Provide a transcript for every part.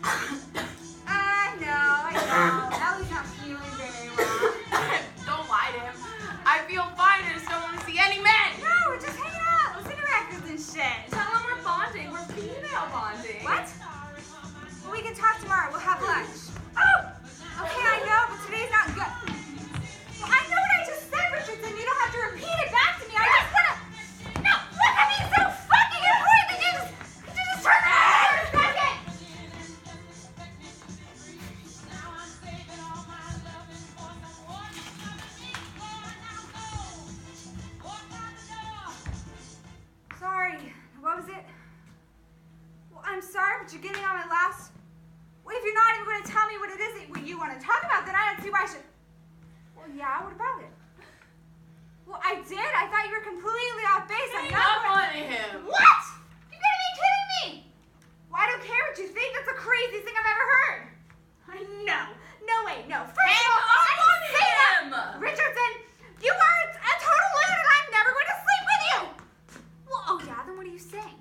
I know. Ellie's not feeling very well. Don't lie to him. I feel fine. I just don't want to see any men. No, we're just hanging out, listening to records and shit. Tell him we're bonding. We're female bonding. What? Well, we can talk tomorrow. We'll have lunch. Oh! Okay, I know, but today's not good. Well, I know what I just said, Richardson. You don't have to repeat it back to me. I just wanna... No, look at me so fucking important that you just turn it off for a second! Sorry. What was it? Well, I'm sorry, but you're getting on my last... Well, if you're not even going to tell me what it is that you want to talk about, then I don't see why I should... Well, yeah, what about it? Well, I did. I thought you were completely off base. Hang up on him. What? You gotta be kidding me! Well, I don't care what you think. That's the craziest thing I've ever heard. No. No way. No. First Hang of all, up I didn't on say that. him! Richardson, you are a total loser and I'm never going to sleep with you! Well, oh yeah, then what are you saying?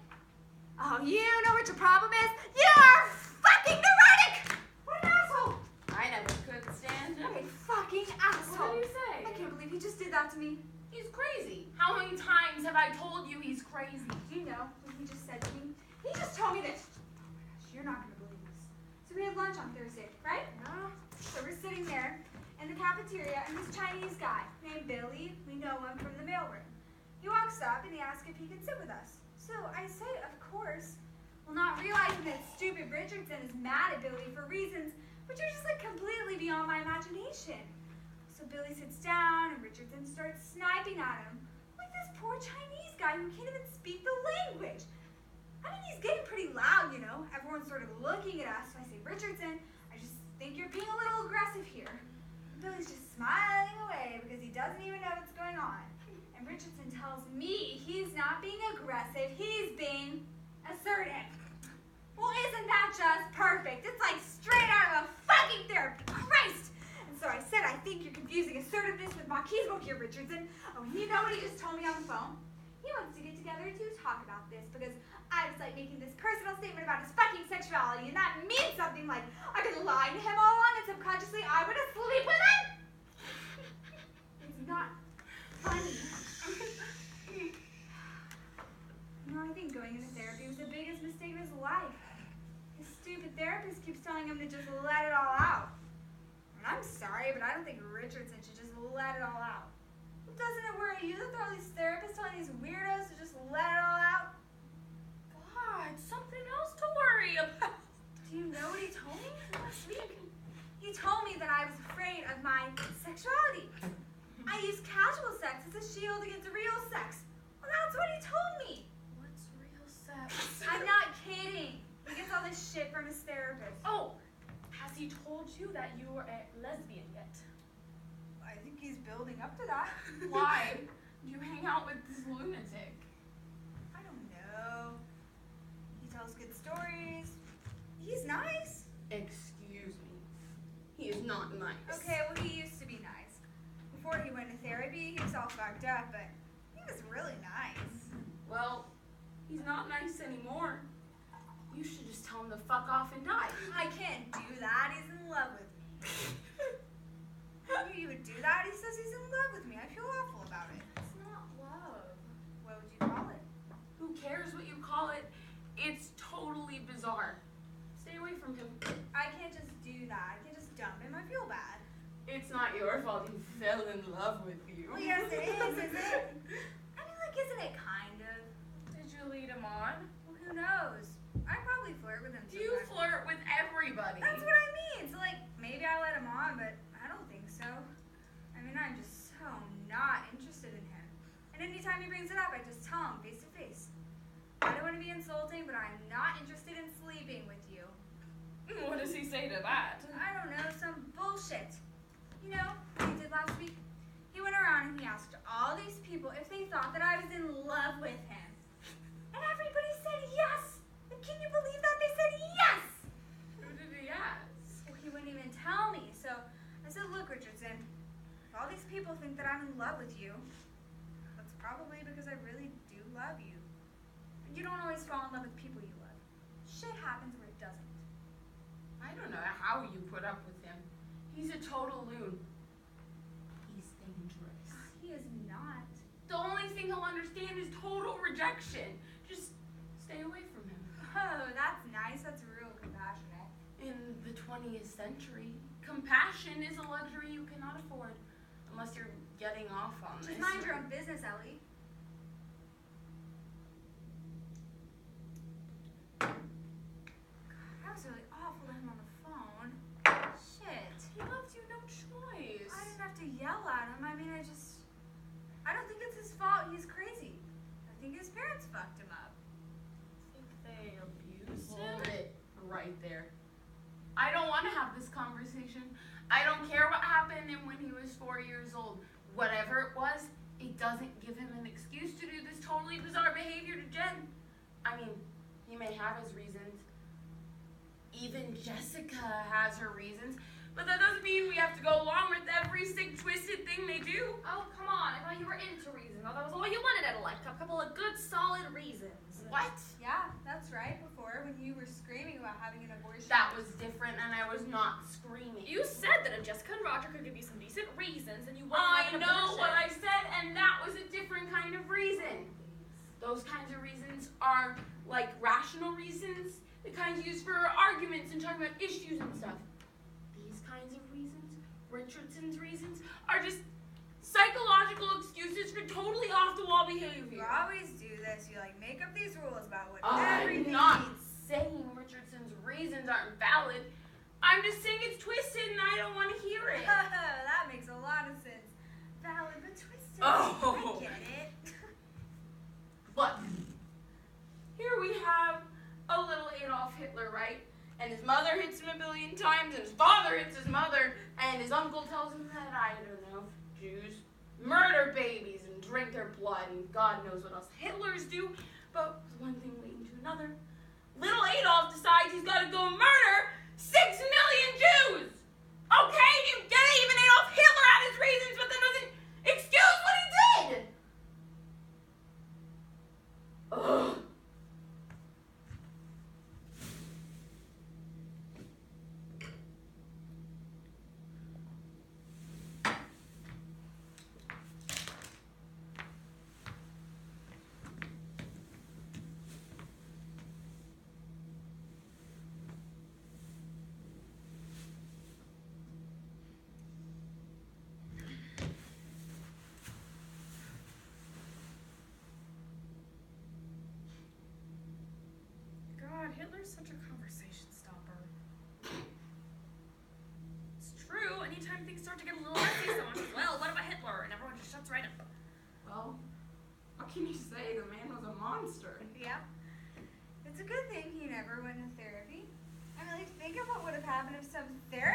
Oh, you know what your problem is? You are fucking neurotic! What an asshole! I never could stand him. What a fucking asshole! What did he say? I can't believe he just did that to me. He's crazy. How many times have I told you he's crazy? Do you know what he just said to me? He just told me this. Oh my gosh, you're not going to believe this. So we had lunch on Thursday, right? No. So we're sitting there in the cafeteria, and this Chinese guy named Billy, we know him from the mailroom. He walks up and he asks if he could sit with us. So I say, of course. Well, not realizing that stupid Richardson is mad at Billy for reasons which are just like completely beyond my imagination. So Billy sits down and Richardson starts sniping at him like this poor Chinese guy who can't even speak the language. I mean, he's getting pretty loud, you know. Everyone's sort of looking at us. So I say, Richardson, I just think you're being a little aggressive here. And Billy's just smiling away because he doesn't even know what's going on. And Richardson tells me he's not being aggressive, he's being assertive. Well, isn't that just perfect? It's like straight out of a fucking therapy. Christ! And so I said, I think you're confusing assertiveness with machismo here, Richardson. Oh, and you know what he just told me on the phone? He wants to get together to talk about this because I was like making this personal statement about his fucking sexuality, and that means something like I've been lying to him all along, and subconsciously I would have sleep with him. It's not funny. You know, I think going into therapy was the biggest mistake of his life. His stupid therapist keeps telling him to just let it all out. And I'm sorry, but I don't think Richardson should just let it all out. Doesn't it worry you that there are all these therapists telling these weirdos to just let it all out? God, something else to worry about. Do you know what he told me last week? He told me that I was afraid of my sexuality. I use casual sex as a shield against real sex. Well, that's what he told me. What's real sex? I'm not kidding. He gets all this shit from his therapist. Oh, has he told you that you were a lesbian yet? I think he's building up to that. Why do you hang out with this lunatic? I don't know. He tells good stories. He's nice. Excuse me. He is not nice. Okay, well, he used to be nice. Before he went to therapy, he was all fucked up, but he was really nice. Well, he's not nice anymore. You should just tell him to fuck off and die. I can't do that. He's in love with me. You would do that? He says he's in love with me. I feel awful about it. It's not love. What would you call it? Who cares what you call it? It's totally bizarre. Stay away from him. I can't just do that. I can't just dump him. I feel bad. It's not your fault he fell in love with you. Well, yes, it is it? I mean, like, isn't it kind of? Did you lead him on? Well, who knows? I probably flirt with him You sometimes. flirt with everybody. That's what I mean. So, like, maybe I let him on, but I don't think so. I mean, I'm just so not interested in him. And anytime he brings it up, I just tell him face to face. I don't want to be insulting, but I'm not interested in sleeping with you. What does he say to that? I don't know, some bullshit. You know what he did last week? He went around and he asked all these people if they thought that I was in love with him. And everybody said yes. And can you believe that? They said yes. Who did he ask? Well, he wouldn't even tell me. So I said, look, Richardson, if all these people think that I'm in love with you, that's probably because I really do love you. But you don't always fall in love with people you love. Shit happens where it doesn't. how you put up with him. He's a total loon. He's dangerous. He is not. The only thing he'll understand is total rejection. Just stay away from him. Oh, that's nice. That's real compassionate. In the 20th century, compassion is a luxury you cannot afford unless you're getting off on this. Just mind your own business, Ellie. God, that was really awful to him on the phone. Shit. He left you no choice. I didn't have to yell at him. I mean, I don't think it's his fault. He's crazy. I think his parents fucked him up. Think they abused him? Hold it right there. I don't want to have this conversation. I don't care what happened and when he was 4 years old. Whatever it was, it doesn't give him an excuse to do this totally bizarre behavior to Jen. I mean, he may have his reasons. Even Jessica has her reasons. But that doesn't mean we have to go along with every sick, twisted thing they do. Oh, come on. I thought you were into reasons. I thought that was all you wanted out of life. A couple of good, solid reasons. What? Yeah, that's right. Before, when you were screaming about having an abortion. That was different, and I was not screaming. You said that if Jessica and Roger could give you some decent reasons, and you wouldn't I have an know abortion. what I said, and that was a different kind of reason. Those kinds of reasons are like rational reasons, the kinds used for arguments and talking about issues and stuff. These kinds of reasons, Richardson's reasons, are just psychological excuses for totally off-the-wall behavior. You always do this. You make up these rules about what I'm everything not means. saying Richardson's reasons aren't valid. I'm just saying it's twisted and I don't want to hear it. That makes a lot of sense. Valid but twisted. Oh. I get it. But here we have a little Adolf Hitler, right? And his mother hits him a billion times, and his father hits his mother, and his uncle tells him that, I don't know, Jews murder babies and drink their blood, and God knows what else Hitlers do. But one thing leading to another, little Adolf decides he's got to go murder 6 million Jews. Okay, you get it? Even Adolf Hitler had his reasons, but that doesn't excuse what he did. Ugh. God, Hitler's such a conversation stopper. It's true. Anytime things start to get a little messy, someone says, well, what about Hitler? And everyone just shuts right up. Well, what can you say? The man was a monster. Yeah. It's a good thing he never went to therapy. I mean, think of what would have happened if some therapist